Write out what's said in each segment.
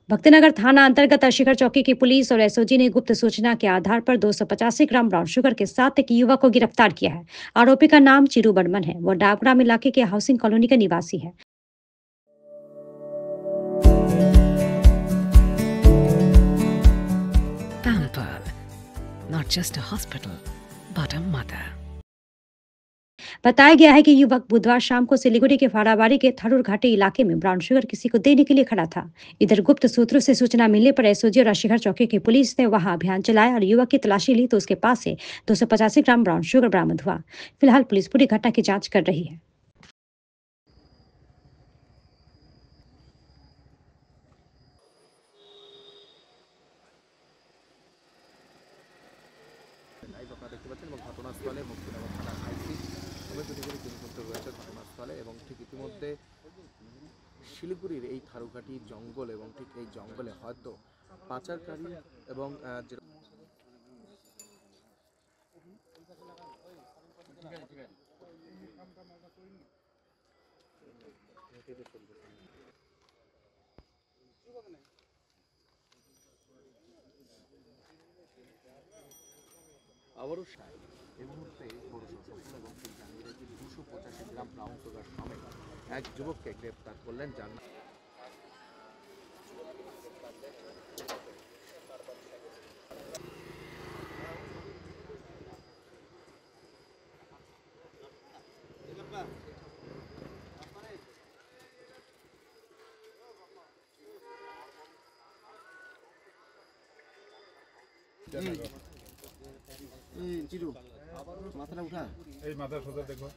भक्तिनगर थाना अंतर्गत शिखर चौकी की पुलिस और एसओजी ने गुप्त सूचना के आधार पर 285 ग्राम ब्राउन शुगर के साथ एक युवक को गिरफ्तार किया है। आरोपी का नाम चिरू बर्मन है। वो डाकग्राम इलाके के हाउसिंग कॉलोनी का निवासी है। Pampered, not just a hospital, but a mother. बताया गया है कि युवक बुधवार शाम को सिलीगुड़ी के फाड़ाबाड़ी के थरूर घाटी इलाके में ब्राउन शुगर किसी को देने के लिए खड़ा था। इधर गुप्त सूत्रों से सूचना मिलने पर एसओजी और शिखर चौकी की पुलिस ने वहां अभियान चलाया और युवक की तलाशी ली तो उसके पास से 285 ग्राम ब्राउन शुगर बरामद हुआ। फिलहाल पुलिस पूरी घटना की जांच कर रही है। লাইভ আপনারা দেখতে পাচ্ছেন এবং ঘটনাস্থলে মুক্তিনগর থানার আইসি অভিযোগকারী তিনি কিন্তু রয়েছে ঘটনাস্থলে এবং ঠিক ইতিমধ্যে শিলিগুড়ির এই থারুঘাটি জঙ্গল এবং ঠিক এই জঙ্গলে হয়তো পাচারকারী এবং আবারও এই মুহূর্তে পৌর প্রশাসন এবং ঠিক জানিয়ে রেখে 285 গ্রাম ব্রাউন সুগার সমেত এক যুবককে গ্রেপ্তার করলেন যার নাম চিরু মাথাটা উঠা এই মাথা সোজা দেখো।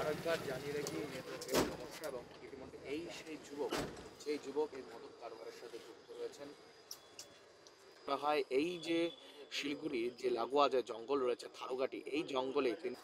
আরেকবার জানিয়ে রাখি নেটওয়ার্কের সমস্যা এবং ইতিমধ্যে এই সেই যুবক এই মাদক কারবারের সাথে যুক্ত রয়েছেন। হয় এই যে শিলিগুড়ির যে লাগোয়া যে জঙ্গল রয়েছে থারুঘাটি এই জঙ্গলে তিনি